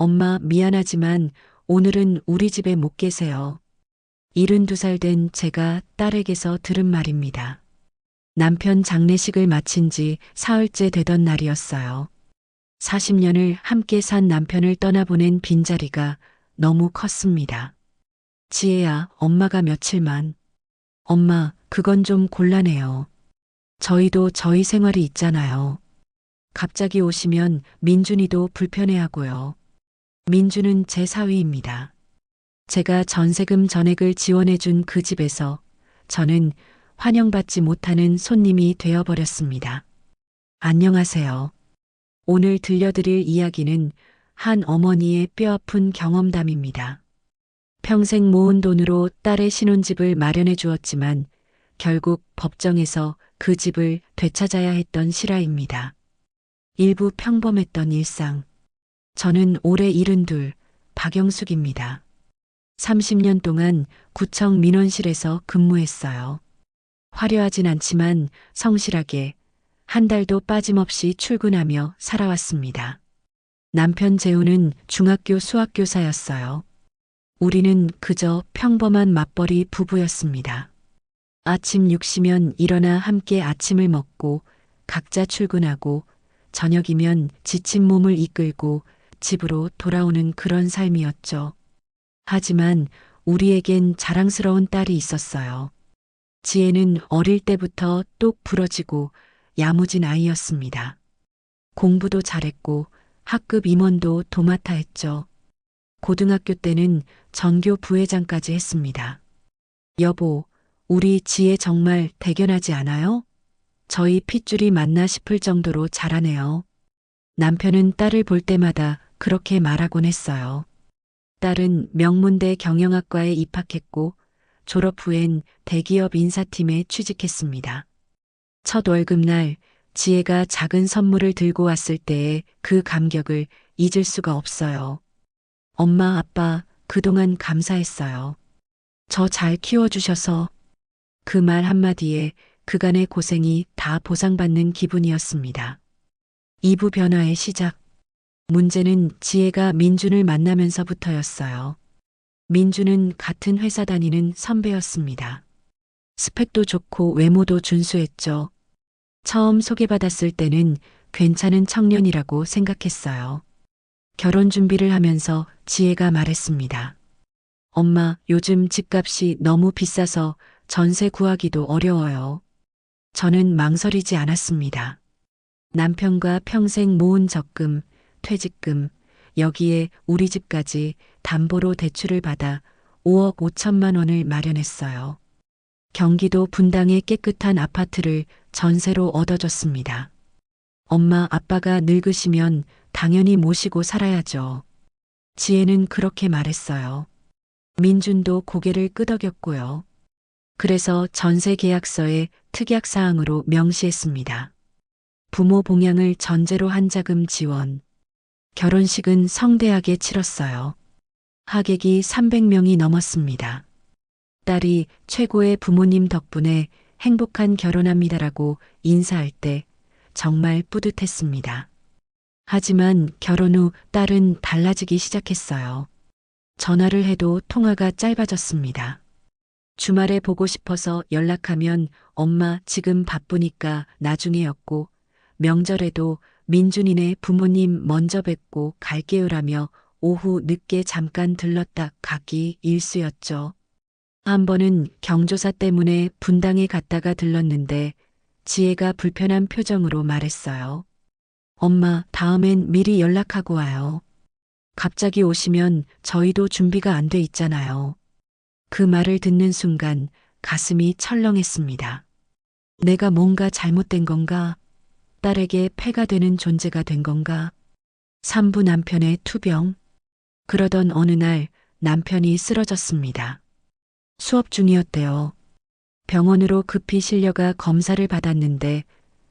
엄마 미안하지만 오늘은 우리 집에 못 계세요. 72살 된 제가 딸에게서 들은 말입니다. 남편 장례식을 마친 지 사흘째 되던 날이었어요. 40년을 함께 산 남편을 떠나보낸 빈자리가 너무 컸습니다. 지혜야, 엄마가 며칠만. 엄마, 그건 좀 곤란해요. 저희도 저희 생활이 있잖아요. 갑자기 오시면 민준이도 불편해하고요. 민준은 제 사위입니다. 제가 전세금 전액을 지원해준 그 집에서 저는 환영받지 못하는 손님이 되어버렸습니다. 안녕하세요. 오늘 들려드릴 이야기는 한 어머니의 뼈아픈 경험담입니다. 평생 모은 돈으로 딸의 신혼집을 마련해 주었지만 결국 법정에서 그 집을 되찾아야 했던 실화입니다. 일부 평범했던 일상. 저는 올해 72, 박영숙입니다. 30년 동안 구청 민원실에서 근무했어요. 화려하진 않지만 성실하게 한 달도 빠짐없이 출근하며 살아왔습니다. 남편 재우는 중학교 수학교사였어요. 우리는 그저 평범한 맞벌이 부부였습니다. 아침 6시면 일어나 함께 아침을 먹고 각자 출근하고 저녁이면 지친 몸을 이끌고 집으로 돌아오는 그런 삶이었죠. 하지만 우리에겐 자랑스러운 딸이 있었어요. 지혜는 어릴 때부터 똑 부러지고 야무진 아이였습니다. 공부도 잘했고 학급 임원도 도맡아 했죠. 고등학교 때는 전교 부회장까지 했습니다. 여보, 우리 지혜 정말 대견하지 않아요? 저희 핏줄이 맞나 싶을 정도로 잘하네요. 남편은 딸을 볼 때마다 그렇게 말하곤 했어요. 딸은 명문대 경영학과에 입학했고 졸업 후엔 대기업 인사팀에 취직했습니다. 첫 월급날 지혜가 작은 선물을 들고 왔을 때의 그 감격을 잊을 수가 없어요. 엄마, 아빠, 그동안 감사했어요. 저 잘 키워주셔서. 그 말 한마디에 그간의 고생이 다 보상받는 기분이었습니다. 2부 변화의 시작. 문제는 지혜가 민준을 만나면서부터였어요. 민준은 같은 회사 다니는 선배였습니다. 스펙도 좋고 외모도 준수했죠. 처음 소개받았을 때는 괜찮은 청년이라고 생각했어요. 결혼 준비를 하면서 지혜가 말했습니다. 엄마, 요즘 집값이 너무 비싸서 전세 구하기도 어려워요. 저는 망설이지 않았습니다. 남편과 평생 모은 적금, 퇴직금, 여기에 우리 집까지 담보로 대출을 받아 5억 5천만 원을 마련했어요. 경기도 분당의 깨끗한 아파트를 전세로 얻어줬습니다. 엄마, 아빠가 늙으시면 당연히 모시고 살아야죠. 지혜는 그렇게 말했어요. 민준도 고개를 끄덕였고요. 그래서 전세 계약서에 특약사항으로 명시했습니다. 부모 봉양을 전제로 한 자금 지원. 결혼식은 성대하게 치렀어요. 하객이 300명이 넘었습니다. 딸이 최고의 부모님 덕분에 행복한 결혼합니다라고 인사할 때 정말 뿌듯했습니다. 하지만 결혼 후 딸은 달라지기 시작했어요. 전화를 해도 통화가 짧아졌습니다. 주말에 보고 싶어서 연락하면 엄마 지금 바쁘니까 나중에였고, 명절에도 민준이네 부모님 먼저 뵙고 갈게요라며 오후 늦게 잠깐 들렀다 가기 일쑤였죠. 한 번은 경조사 때문에 분당에 갔다가 들렀는데 지혜가 불편한 표정으로 말했어요. 엄마, 다음엔 미리 연락하고 와요. 갑자기 오시면 저희도 준비가 안 돼 있잖아요. 그 말을 듣는 순간 가슴이 철렁했습니다. 내가 뭔가 잘못된 건가? 딸에게 폐가 되는 존재가 된 건가? 산부 남편의 투병. 그러던 어느 날 남편이 쓰러졌습니다. 수업 중이었대요. 병원으로 급히 실려가 검사를 받았는데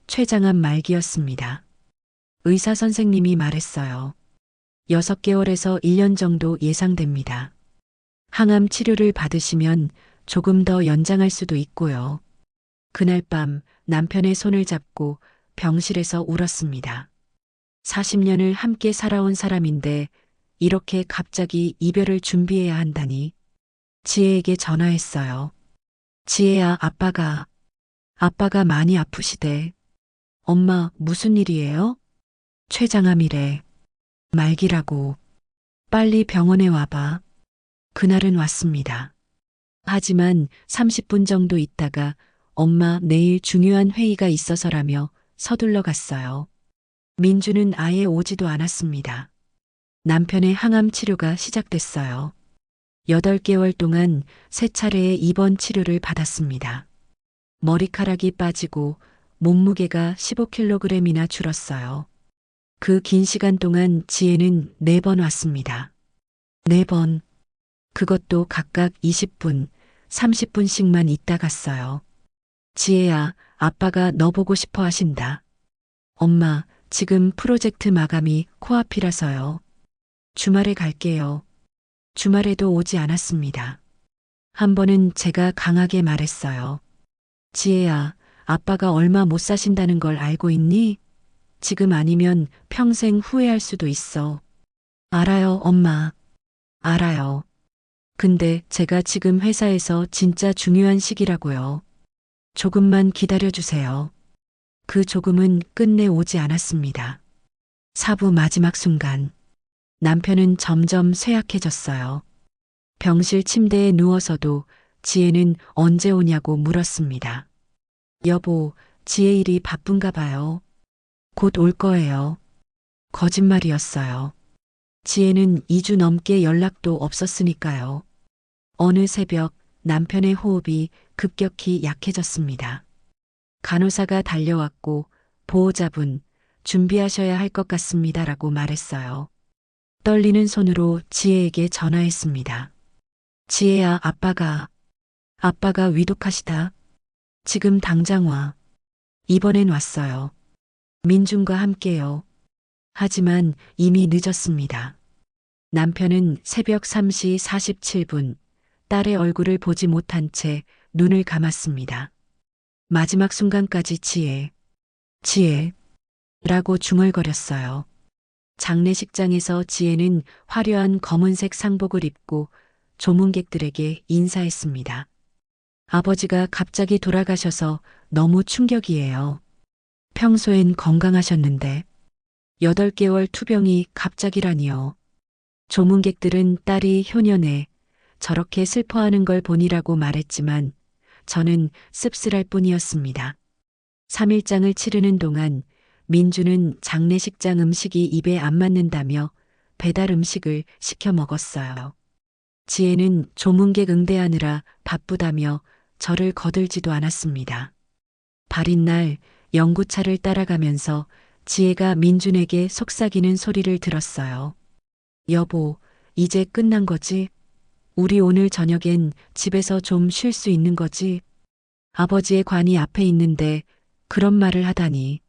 췌장암 말기였습니다. 의사 선생님이 말했어요. 6개월에서 1년 정도 예상됩니다. 항암 치료를 받으시면 조금 더 연장할 수도 있고요. 그날 밤 남편의 손을 잡고 병실에서 울었습니다. 40년을 함께 살아온 사람인데 이렇게 갑자기 이별을 준비해야 한다니. 지혜에게 전화했어요. 지혜야, 아빠가 많이 아프시대. 엄마, 무슨 일이에요? 췌장암이래. 말기라고. 빨리 병원에 와봐. 그날은 왔습니다. 하지만 30분 정도 있다가 엄마 내일 중요한 회의가 있어서라며 서둘러 갔어요. 민주는 아예 오지도 않았습니다. 남편의 항암 치료가 시작됐어요. 8개월 동안 3차례의 입원 치료를 받았습니다. 머리카락이 빠지고 몸무게가 15kg이나 줄었어요. 그 긴 시간 동안 지혜는 4번 왔습니다. 4번. 그것도 각각 20분, 30분씩만 있다 갔어요. 지혜야, 아빠가 너 보고 싶어 하신다. 엄마, 지금 프로젝트 마감이 코앞이라서요. 주말에 갈게요. 주말에도 오지 않았습니다. 한 번은 제가 강하게 말했어요. 지혜야, 아빠가 얼마 못 사신다는 걸 알고 있니? 지금 아니면 평생 후회할 수도 있어. 알아요, 엄마. 알아요. 근데 제가 지금 회사에서 진짜 중요한 시기라고요. 조금만 기다려주세요. 그 조금은 끝내 오지 않았습니다. 사부 마지막 순간. 남편은 점점 쇠약해졌어요. 병실 침대에 누워서도 지혜는 언제 오냐고 물었습니다. 여보, 지혜 일이 바쁜가 봐요. 곧 올 거예요. 거짓말이었어요. 지혜는 2주 넘게 연락도 없었으니까요. 어느 새벽 남편의 호흡이 급격히 약해졌습니다. 간호사가 달려왔고 보호자분 준비하셔야 할 것 같습니다라고 말했어요. 떨리는 손으로 지혜에게 전화했습니다. 지혜야, 아빠가 위독하시다. 지금 당장 와. 이번엔 왔어요. 민준과 함께요. 하지만 이미 늦었습니다. 남편은 새벽 3시 47분 딸의 얼굴을 보지 못한 채 눈을 감았습니다. 마지막 순간까지 지혜라고 중얼거렸어요. 장례식장에서 지혜는 화려한 검은색 상복을 입고 조문객들에게 인사했습니다. 아버지가 갑자기 돌아가셔서 너무 충격이에요. 평소엔 건강하셨는데 8개월 투병이 갑자기라니요. 조문객들은 딸이 효년에 저렇게 슬퍼하는 걸 보니라고 말했지만 저는 씁쓸할 뿐이었습니다. 3일장을 치르는 동안 민주는 장례식장 음식이 입에 안 맞는다며 배달 음식을 시켜 먹었어요. 지혜는 조문객 응대하느라 바쁘다며 저를 거들지도 않았습니다. 발인 날 연구차를 따라가면서 지혜가 민준에게 속삭이는 소리를 들었어요. 여보, 이제 끝난 거지? 우리 오늘 저녁엔 집에서 좀 쉴 수 있는 거지? 아버지의 관이 앞에 있는데 그런 말을 하다니.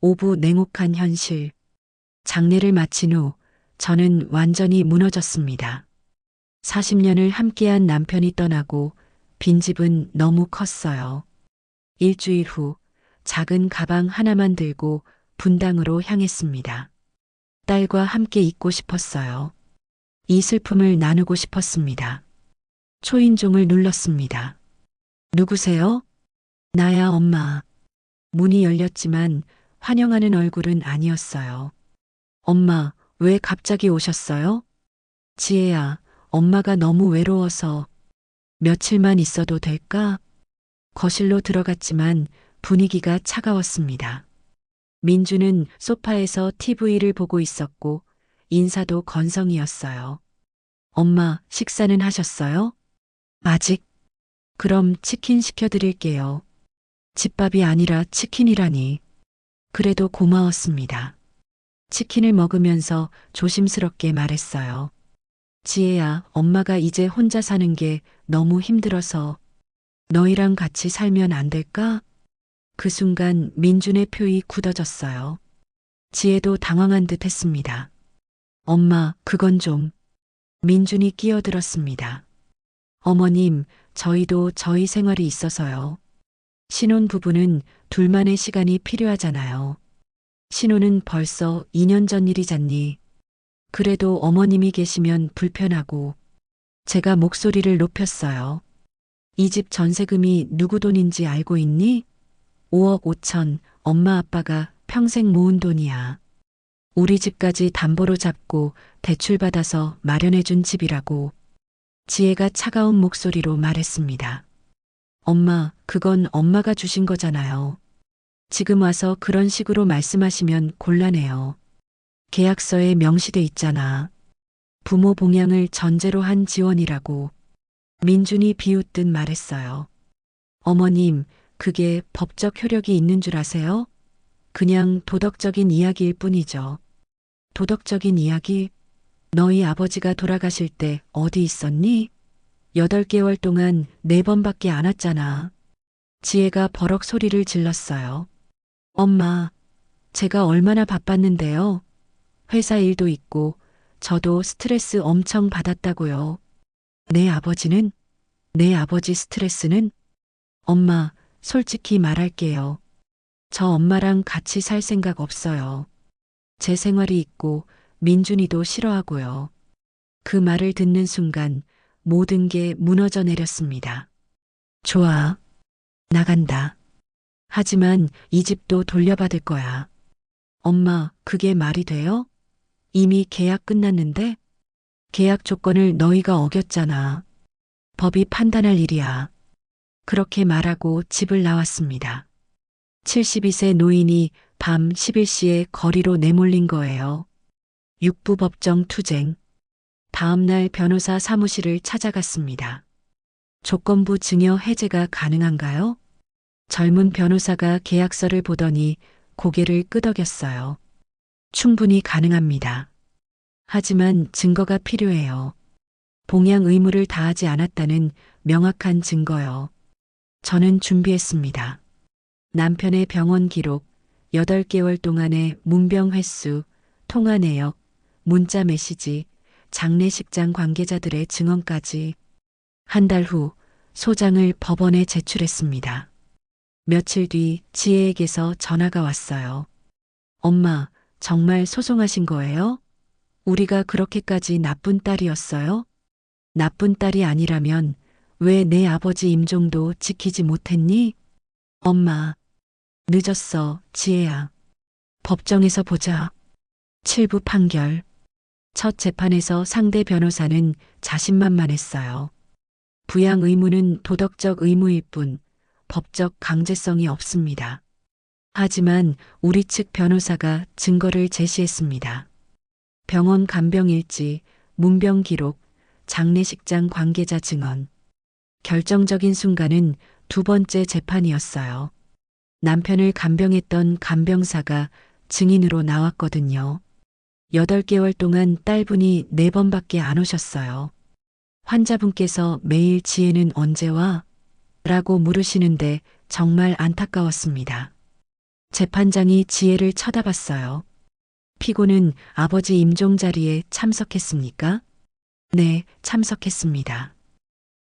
오부 냉혹한 현실. 장례를 마친 후 저는 완전히 무너졌습니다. 40년을 함께한 남편이 떠나고 빈집은 너무 컸어요. 일주일 후 작은 가방 하나만 들고 분당으로 향했습니다. 딸과 함께 있고 싶었어요. 이 슬픔을 나누고 싶었습니다. 초인종을 눌렀습니다. 누구세요? 나야, 엄마. 문이 열렸지만 환영하는 얼굴은 아니었어요. 엄마, 왜 갑자기 오셨어요? 지혜야, 엄마가 너무 외로워서 며칠만 있어도 될까? 거실로 들어갔지만 분위기가 차가웠습니다. 민주는 소파에서 TV를 보고 있었고 인사도 건성이었어요. 엄마, 식사는 하셨어요? 아직? 그럼 치킨 시켜드릴게요. 집밥이 아니라 치킨이라니. 그래도 고마웠습니다. 치킨을 먹으면서 조심스럽게 말했어요. 지혜야, 엄마가 이제 혼자 사는 게 너무 힘들어서 너희랑 같이 살면 안 될까? 그 순간 민준의 표이 굳어졌어요. 지혜도 당황한 듯 했습니다. 엄마, 그건 좀. 민준이 끼어들었습니다. 어머님, 저희도 저희 생활이 있어서요. 신혼 부부는 둘만의 시간이 필요하잖아요. 신혼은 벌써 2년 전 일이잖니. 그래도 어머님이 계시면 불편하고 제가 목소리를 높였어요. 이 집 전세금이 누구 돈인지 알고 있니? 5억 5천, 엄마 아빠가 평생 모은 돈이야. 우리 집까지 담보로 잡고 대출받아서 마련해준 집이라고. 지혜가 차가운 목소리로 말했습니다. 엄마, 그건 엄마가 주신 거잖아요. 지금 와서 그런 식으로 말씀하시면 곤란해요. 계약서에 명시돼 있잖아. 부모 봉양을 전제로 한 지원이라고. 민준이 비웃듯 말했어요. 어머님, 그게 법적 효력이 있는 줄 아세요? 그냥 도덕적인 이야기일 뿐이죠. 도덕적인 이야기? 너희 아버지가 돌아가실 때 어디 있었니? 8개월 동안 4번밖에 안 왔잖아. 지혜가 버럭 소리를 질렀어요. 엄마, 제가 얼마나 바빴는데요. 회사 일도 있고 저도 스트레스 엄청 받았다고요. 내 아버지는? 내 아버지 스트레스는? 엄마, 솔직히 말할게요. 저 엄마랑 같이 살 생각 없어요. 제 생활이 있고 민준이도 싫어하고요. 그 말을 듣는 순간 모든 게 무너져 내렸습니다. 좋아. 나간다. 하지만 이 집도 돌려받을 거야. 엄마, 그게 말이 돼요? 이미 계약 끝났는데? 계약 조건을 너희가 어겼잖아. 법이 판단할 일이야. 그렇게 말하고 집을 나왔습니다. 72세 노인이 밤 11시에 거리로 내몰린 거예요. 육부법정 투쟁. 다음날 변호사 사무실을 찾아갔습니다. 조건부 증여 해제가 가능한가요? 젊은 변호사가 계약서를 보더니 고개를 끄덕였어요. 충분히 가능합니다. 하지만 증거가 필요해요. 봉양 의무를 다하지 않았다는 명확한 증거요. 저는 준비했습니다. 남편의 병원 기록, 8개월 동안의 문병 횟수, 통화 내역, 문자 메시지, 장례식장 관계자들의 증언까지. 한 달 후 소장을 법원에 제출했습니다. 며칠 뒤 지혜에게서 전화가 왔어요. 엄마, 정말 소송하신 거예요? 우리가 그렇게까지 나쁜 딸이었어요? 나쁜 딸이 아니라면 왜 내 아버지 임종도 지키지 못했니? 엄마, 늦었어, 지혜야. 법정에서 보자. 7부 판결. 첫 재판에서 상대 변호사는 자신만만했어요. 부양 의무는 도덕적 의무일 뿐 법적 강제성이 없습니다. 하지만 우리 측 변호사가 증거를 제시했습니다. 병원 간병일지, 문병 기록, 장례식장 관계자 증언. 결정적인 순간은 두 번째 재판이었어요. 남편을 간병했던 간병사가 증인으로 나왔거든요. 8개월 동안 딸분이 4번밖에 안 오셨어요. 환자분께서 매일 지혜는 언제 와? 라고 물으시는데 정말 안타까웠습니다. 재판장이 지혜를 쳐다봤어요. 피고는 아버지 임종 자리에 참석했습니까? 네, 참석했습니다.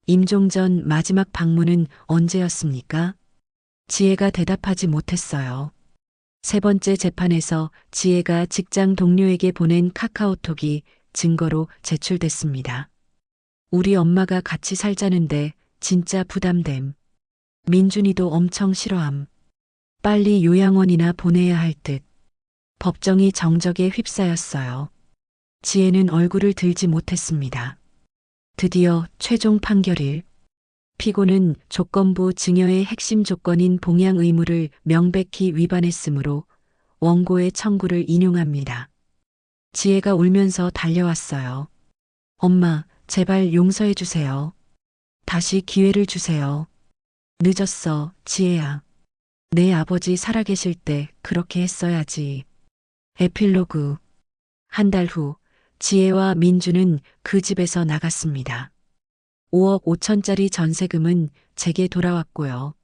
임종 전 마지막 방문은 언제였습니까? 지혜가 대답하지 못했어요. 세 번째 재판에서 지혜가 직장 동료에게 보낸 카카오톡이 증거로 제출됐습니다. 우리 엄마가 같이 살자는데 진짜 부담됨. 민준이도 엄청 싫어함. 빨리 요양원이나 보내야 할 듯. 법정이 정적에 휩싸였어요. 지혜는 얼굴을 들지 못했습니다. 드디어 최종 판결일. 피고는 조건부 증여의 핵심 조건인 봉양 의무를 명백히 위반했으므로 원고의 청구를 인용합니다. 지혜가 울면서 달려왔어요. 엄마, 제발 용서해 주세요. 다시 기회를 주세요. 늦었어, 지혜야. 내 아버지 살아계실 때 그렇게 했어야지. 에필로그. 한 달 후, 지혜와 민주는 그 집에서 나갔습니다. 5억 5천짜리 전세금은 제게 돌아왔고요.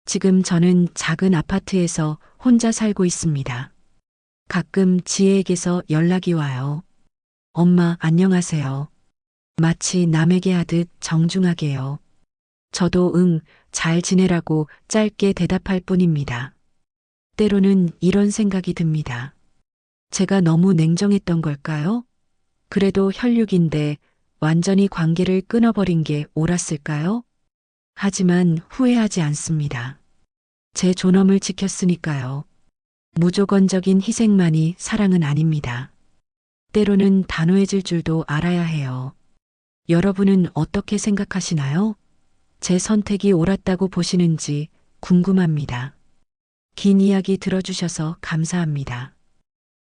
지금 저는 작은 아파트에서 혼자 살고 있습니다. 가끔 지혜에게서 연락이 와요. 엄마, 안녕하세요. 마치 남에게 하듯 정중하게요. 저도 잘 지내라고 짧게 대답할 뿐입니다. 때로는 이런 생각이 듭니다. 제가 너무 냉정했던 걸까요? 그래도 혈육인데 완전히 관계를 끊어버린 게 옳았을까요? 하지만 후회하지 않습니다. 제 존엄을 지켰으니까요. 무조건적인 희생만이 사랑은 아닙니다. 때로는 단호해질 줄도 알아야 해요. 여러분은 어떻게 생각하시나요? 제 선택이 옳았다고 보시는지 궁금합니다. 긴 이야기 들어주셔서 감사합니다.